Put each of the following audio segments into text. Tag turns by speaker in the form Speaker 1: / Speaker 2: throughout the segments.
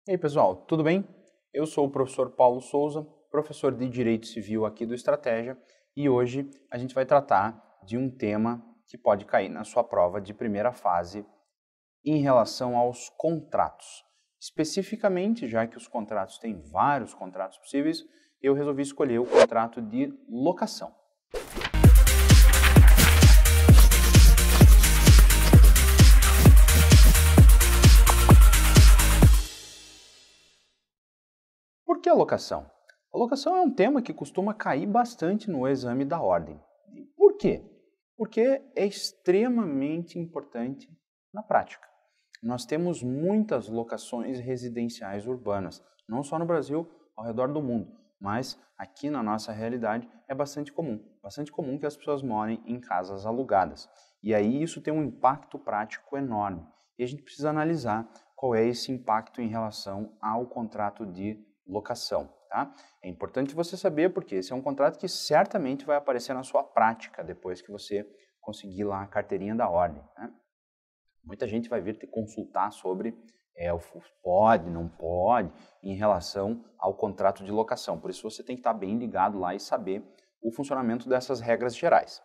Speaker 1: E aí, pessoal, tudo bem? Eu sou o professor Paulo Souza, professor de Direito Civil aqui do Estratégia, e hoje a gente vai tratar de um tema que pode cair na sua prova de primeira fase em relação aos contratos. Especificamente, já que os contratos têm vários contratos possíveis, eu resolvi escolher o contrato de locação. Por que a locação? A locação é um tema que costuma cair bastante no exame da ordem. Por quê? Porque é extremamente importante na prática. Nós temos muitas locações residenciais urbanas, não só no Brasil, ao redor do mundo, mas aqui na nossa realidade é bastante comum que as pessoas morem em casas alugadas. E aí isso tem um impacto prático enorme. E a gente precisa analisar qual é esse impacto em relação ao contrato de locação. Tá? É importante você saber porque esse é um contrato que certamente vai aparecer na sua prática depois que você conseguir lá a carteirinha da ordem. Né? Muita gente vai vir te consultar sobre o pode, não pode, em relação ao contrato de locação. Por isso você tem que estar bem ligado lá e saber o funcionamento dessas regras gerais.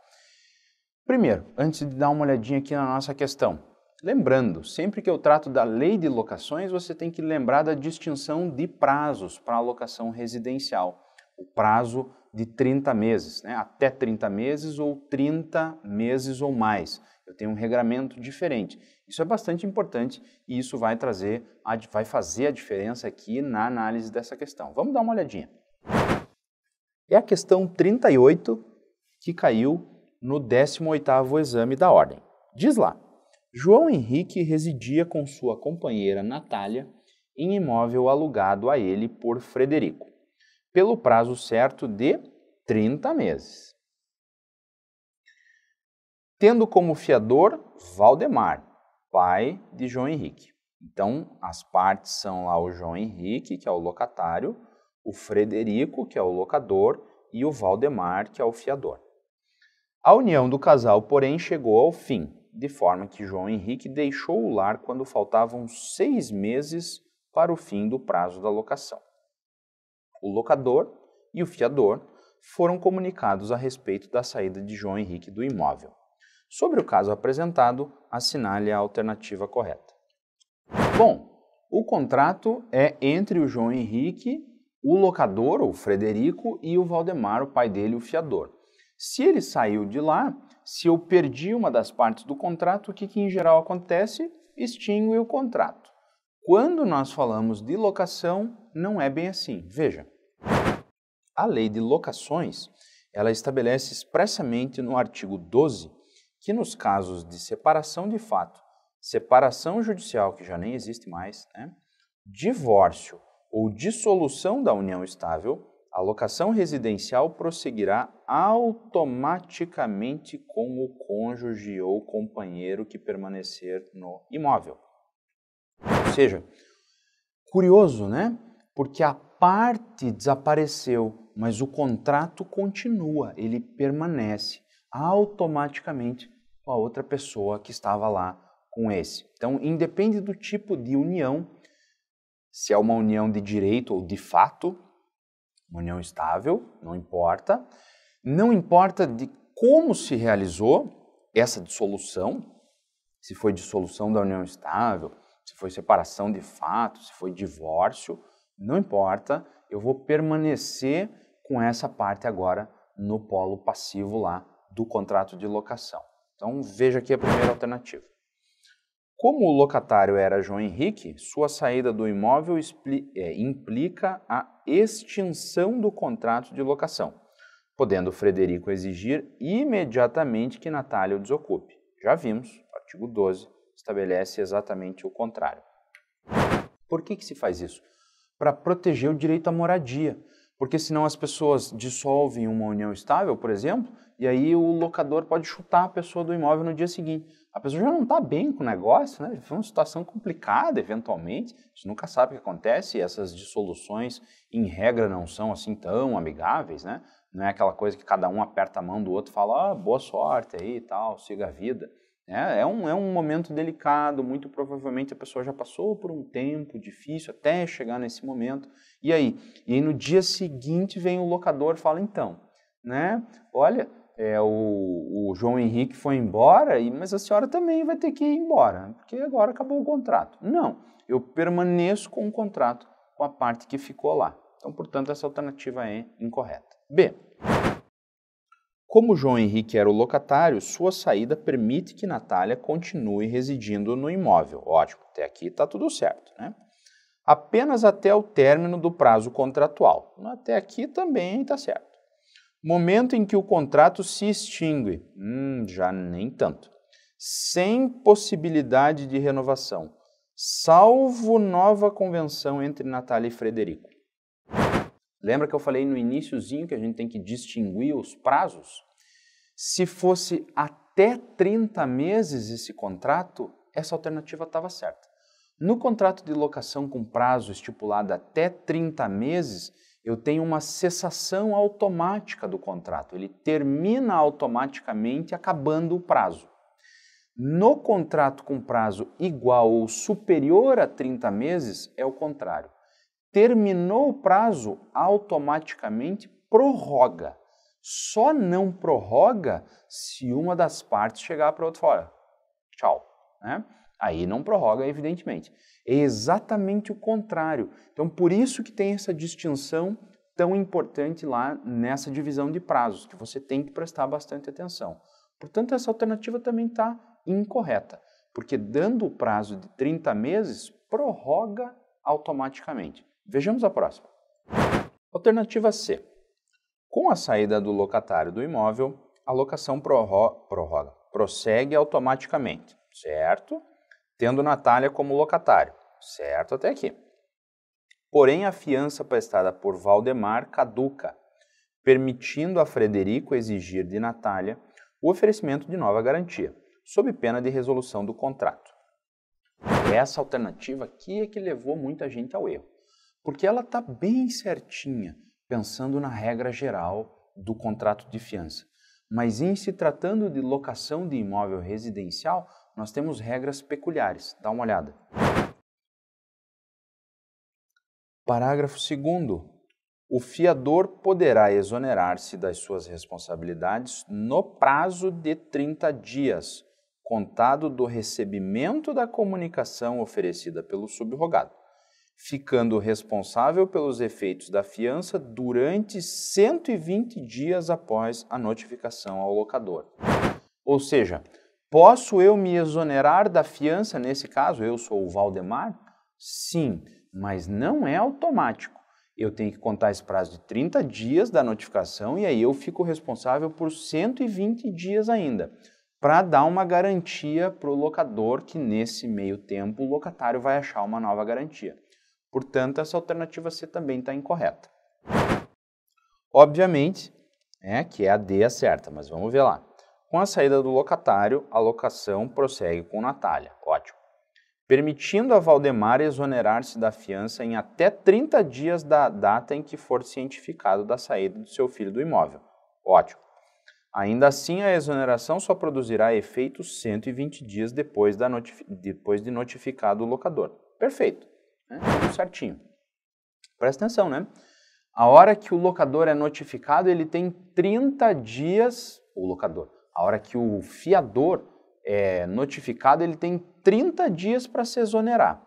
Speaker 1: Primeiro, antes de dar uma olhadinha aqui na nossa questão, lembrando, sempre que eu trato da lei de locações, você tem que lembrar da distinção de prazos para a locação residencial. O prazo de 30 meses, né? Até 30 meses ou 30 meses ou mais. Eu tenho um regramento diferente. Isso é bastante importante e isso vai fazer a diferença aqui na análise dessa questão. Vamos dar uma olhadinha. É a questão 38 que caiu no 18º exame da ordem. Diz lá, João Henrique residia com sua companheira Natália em imóvel alugado a ele por Frederico, pelo prazo certo de 30 meses. Tendo como fiador Valdemar, pai de João Henrique. Então, as partes são lá o João Henrique, que é o locatário, o Frederico, que é o locador, e o Valdemar, que é o fiador. A união do casal, porém, chegou ao fim, de forma que João Henrique deixou o lar quando faltavam 6 meses para o fim do prazo da locação. O locador e o fiador foram comunicados a respeito da saída de João Henrique do imóvel. Sobre o caso apresentado, assinale a alternativa correta. Bom, o contrato é entre o João Henrique, o locador, o Frederico, e o Valdemar, o pai dele, o fiador. Se ele saiu de lá, se eu perdi uma das partes do contrato, o que em geral acontece? Extingue o contrato. Quando nós falamos de locação, não é bem assim. Veja, a lei de locações, ela estabelece expressamente no artigo 12 que nos casos de separação de fato, separação judicial, que já nem existe mais, né? Divórcio ou dissolução da união estável, a locação residencial prosseguirá automaticamente com o cônjuge ou companheiro que permanecer no imóvel. Ou seja, curioso, né? Porque a parte desapareceu, mas o contrato continua, ele permanece automaticamente com a outra pessoa que estava lá com esse. Então, independe do tipo de união, se é uma união de direito ou de fato, uma união estável, não importa de como se realizou essa dissolução, se foi dissolução da união estável, se foi separação de fato, se foi divórcio, não importa, eu vou permanecer com essa parte agora no polo passivo lá do contrato de locação. Então veja aqui a primeira alternativa. Como o locatário era João Henrique, sua saída do imóvel implica a extinção do contrato de locação, podendo Frederico exigir imediatamente que Natália o desocupe. Já vimos, o artigo 12 estabelece exatamente o contrário. Por que se faz isso? Para proteger o direito à moradia, porque senão as pessoas dissolvem uma união estável, por exemplo, e aí o locador pode chutar a pessoa do imóvel no dia seguinte. A pessoa já não está bem com o negócio, né? Foi uma situação complicada, eventualmente, a gente nunca sabe o que acontece, e essas dissoluções, em regra, não são assim tão amigáveis, né? Não é aquela coisa que cada um aperta a mão do outro e fala, boa sorte aí e tal, siga a vida. É um momento delicado, muito provavelmente a pessoa já passou por um tempo difícil até chegar nesse momento. E aí? E aí no dia seguinte vem o locador e fala, então, né? Olha, o João Henrique foi embora, mas a senhora também vai ter que ir embora, porque agora acabou o contrato. Não, eu permaneço com o contrato com a parte que ficou lá. Então, portanto, essa alternativa é incorreta. B. Como João Henrique era o locatário, sua saída permite que Natália continue residindo no imóvel. Ótimo, até aqui está tudo certo, né? Apenas até o término do prazo contratual. Até aqui também está certo. Momento em que o contrato se extingue. Já nem tanto. Sem possibilidade de renovação, salvo nova convenção entre Natália e Frederico. Lembra que eu falei no iniciozinho que a gente tem que distinguir os prazos? Se fosse até 30 meses esse contrato, essa alternativa estava certa. No contrato de locação com prazo estipulado até 30 meses, eu tenho uma cessação automática do contrato. Ele termina automaticamente acabando o prazo. No contrato com prazo igual ou superior a 30 meses, é o contrário. Terminou o prazo, automaticamente prorroga. Só não prorroga se uma das partes chegar para outra fora. Tchau. Né? Aí não prorroga, evidentemente. É exatamente o contrário. Então, por isso que tem essa distinção tão importante lá nessa divisão de prazos, que você tem que prestar bastante atenção. Portanto, essa alternativa também está incorreta, porque dando o prazo de 30 meses, prorroga automaticamente. Vejamos a próxima. Alternativa C. Com a saída do locatário do imóvel, a locação prossegue automaticamente, certo? Tendo Natália como locatário, certo até aqui. Porém, a fiança prestada por Valdemar caduca, permitindo a Frederico exigir de Natália o oferecimento de nova garantia, sob pena de resolução do contrato. Essa alternativa aqui é que levou muita gente ao erro, porque ela está bem certinha, pensando na regra geral do contrato de fiança. Mas em se tratando de locação de imóvel residencial, nós temos regras peculiares. Dá uma olhada. Parágrafo 2º. O fiador poderá exonerar-se das suas responsabilidades no prazo de 30 dias, contado do recebimento da comunicação oferecida pelo subrogado, ficando responsável pelos efeitos da fiança durante 120 dias após a notificação ao locador. Ou seja, posso eu me exonerar da fiança nesse caso? Eu sou o Valdemar? Sim, mas não é automático. Eu tenho que contar esse prazo de 30 dias da notificação e aí eu fico responsável por 120 dias ainda, para dar uma garantia para o locador que nesse meio tempo o locatário vai achar uma nova garantia. Portanto, essa alternativa C também está incorreta. Obviamente, que a D é certa, mas vamos ver lá. Com a saída do locatário, a locação prossegue com Natália. Ótimo. Permitindo a Valdemar exonerar-se da fiança em até 30 dias da data em que for cientificado da saída do seu filho do imóvel. Ótimo. Ainda assim, a exoneração só produzirá efeitos 120 dias depois de notificado o locador. Perfeito. Tudo certinho. Presta atenção, né? A hora que o locador é notificado, ele tem 30 dias, o locador. A hora que o fiador é notificado, ele tem 30 dias para se exonerar.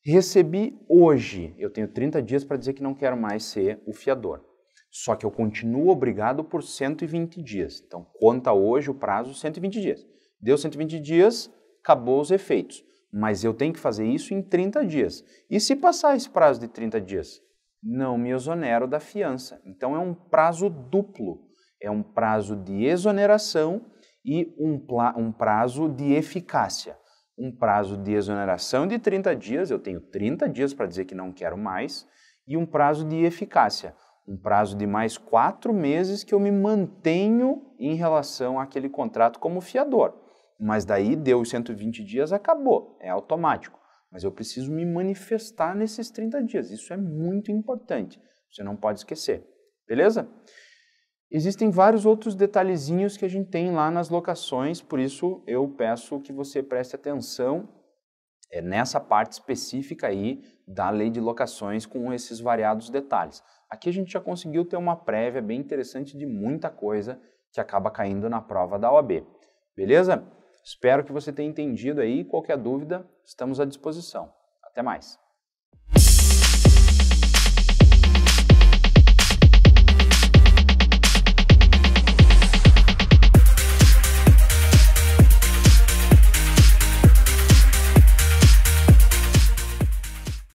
Speaker 1: Recebi hoje, eu tenho 30 dias para dizer que não quero mais ser o fiador. Só que eu continuo obrigado por 120 dias. Então, conta hoje o prazo 120 dias. Deu 120 dias, acabou os efeitos. Mas eu tenho que fazer isso em 30 dias. E se passar esse prazo de 30 dias? Não me exonero da fiança. Então é um prazo duplo. É um prazo de exoneração e um prazo de eficácia. Um prazo de exoneração de 30 dias, eu tenho 30 dias para dizer que não quero mais, e um prazo de eficácia. Um prazo de mais 4 meses que eu me mantenho em relação àquele contrato como fiador. Mas daí deu os 120 dias, acabou, é automático. Mas eu preciso me manifestar nesses 30 dias, isso é muito importante, você não pode esquecer, beleza? Existem vários outros detalhezinhos que a gente tem lá nas locações, por isso eu peço que você preste atenção nessa parte específica aí da lei de locações com esses variados detalhes. Aqui a gente já conseguiu ter uma prévia bem interessante de muita coisa que acaba caindo na prova da OAB. Beleza? Espero que você tenha entendido aí. Qualquer dúvida, estamos à disposição. Até mais!